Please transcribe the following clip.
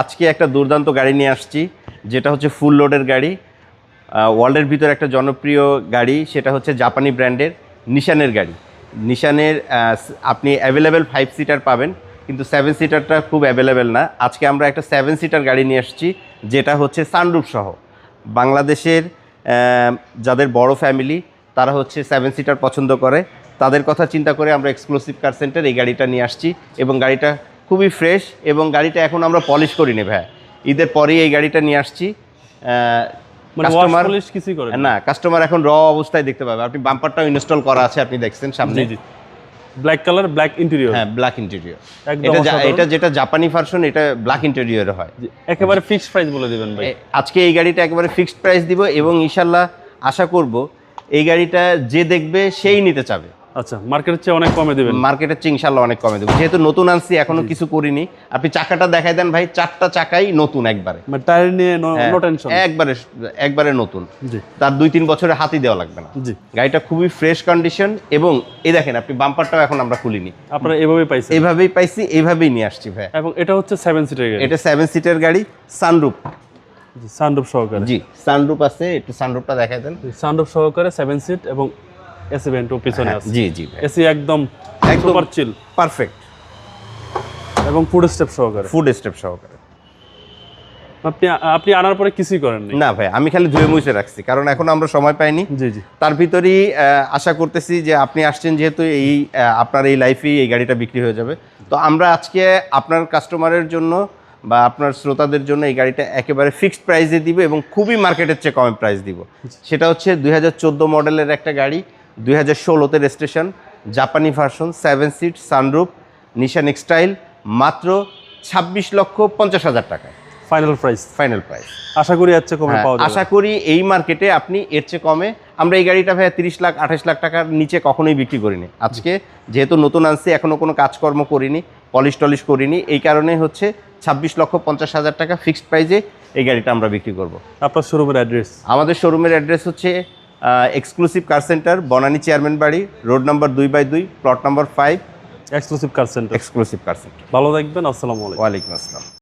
আজকে একটা দুর্দান্ত গাড়ি নিয়ে আসছি, যেটা হচ্ছে ফুল লোডের গাড়ি। ওয়ার্ল্ডের ভিতরে একটা জনপ্রিয় গাড়ি, সেটা হচ্ছে জাপানি ব্র্যান্ডের নিশানের গাড়ি। নিশানের আপনি অ্যাভেলেবেল 5 সিটার পাবেন, কিন্তু 7 সিটারটা খুব অ্যাভেলেবেল না। আজকে আমরা একটা 7 সিটার গাড়ি নিয়ে আসছি, যেটা হচ্ছে সানরুফ সহ। বাংলাদেশের যাদের বড় ফ্যামিলি, তারা হচ্ছে 7 সিটার পছন্দ করে, তাদের কথা চিন্তা করে আমরা এক্সক্লুসিভ কার সেন্টার এই গাড়িটা নিয়ে আসছি। এবং গাড়িটা খুবই ফ্রেশ, এবং গাড়িটা এখন আমরা পলিশ করিনি ভাই, ঈদের পরেই এই গাড়িটা নিয়ে আসছি। কাস্টমার এখন র অবস্থায় দেখতে পাবে। আপনি বাম্পারটাও ইনস্টল করা আছে, আপনি দেখছেন সামনে। Black colour, black interior. হ্যাঁ, ব্ল্যাক ইন্টেরিয়র। এটা যেটা জাপানি ভার্সন, এটা ব্ল্যাক ইন্টেরিয়র হয়। একেবারে ফিক্সড প্রাইস বলে দিবেন ভাই। আজকে এই গাড়িটা একেবারে ফিক্সড প্রাইস দিব, এবং ইনশাআল্লাহ আশা করব এই গাড়িটা যে দেখবে সেই নিতে চাবে। আচ্ছা, মার্কেটের চেয়ে অনেক কমে দিবেন? মার্কেটের চেয়ে ইনশাআল্লাহ অনেক কমে দেব, যেহেতু নতুন আনছি, এখনো কিছু করিনি। আপনি চাকাটা দেখাই দেন ভাই, 4টা চাকাই নতুন একবারে, মানে টায়ার নিয়ে নো টেনশন, একবারে নতুন। জি, তার 2-3 বছরে হাতই দেওয়া লাগবে না। জি, গাড়িটা খুবই ফ্রেশ কন্ডিশন। এবং এই দেখেন, আপনি বাম্পারটাও এখন আমরা খুলিনি, আপনারা এভাবেই পাইছেন? এইভাবেই পাইছি, এইভাবেই নিয়ে আসছি ভাই। এবং এটা হচ্ছে 7 সিটার গাড়ি। এটা 7 সিটার গাড়ি, সানরুফ। জি, সানরুফ সহকারে। জি, সানরুফ আছে, একটু সানরুফটা দেখাই দেন। সানরুফ সহকারে 7 সিট, এবং এসি ভেন্টও পিছনে আছে। জি জি, এসি একদম সুপার চিল, পারফেক্ট। এবং ফুড স্টেপ সহকারে। আপনি আনার পরে কিছুই করেন না ভাই, আমি খালি ধুয়ে মুছে রাখছি, কারণ এখন আমরা সময় পাইনি। জি জি, তার ভিতরেই আশা করতেছি যে আপনি আসছেন যেহেতু, আপনার এই লাইফেই এই গাড়িটা বিক্রি হয়ে যাবে। তো আমরা আজকে আপনার কাস্টমারের জন্য বা আপনার শ্রোতাদের জন্য এই গাড়িটা একেবারে ফিক্সড প্রাইসে দিব, এবং খুবই মার্কেটের চেয়ে কমে প্রাইস দিব। সেটা হচ্ছে 2014 মডেলের একটা গাড়ি, 2016তে রেজিস্ট্রেশন, জাপানি ভার্সন, 7 সিট, সানরুফ, নিশান এক্সটাইল, মাত্র 26,50,000 টাকায় ফাইনাল প্রাইস। আশা করি এর চেয়ে কমে পাওয়া যাবে। আশা করি এই মার্কেটে আপনি এর চেয়ে কমে। আমরা এই গাড়িটা ভাই 30 লাখ 28 লাখ টাকার নিচে কখনোই বিক্রি করিনি। আজকে যেহেতু নতুন আনছি, এখনো কোনো কাজকর্ম করিনি, পলিশ করিনি, এই কারণে হচ্ছে 26,50,000 টাকা ফিক্সড প্রাইসে এই গাড়িটা আমরা বিক্রি করব। আপনার শোরুমের অ্যাড্রেস? আমাদের শোরুমের অ্যাড্রেস হচ্ছে exclusive car centre, Banani chairman বাড়ি, road number 2/2, plot number 5, exclusive car centre. ভালো থাকবেন। আসসালামু আলাইকুম। ওয়ালাইকুম আসসালাম।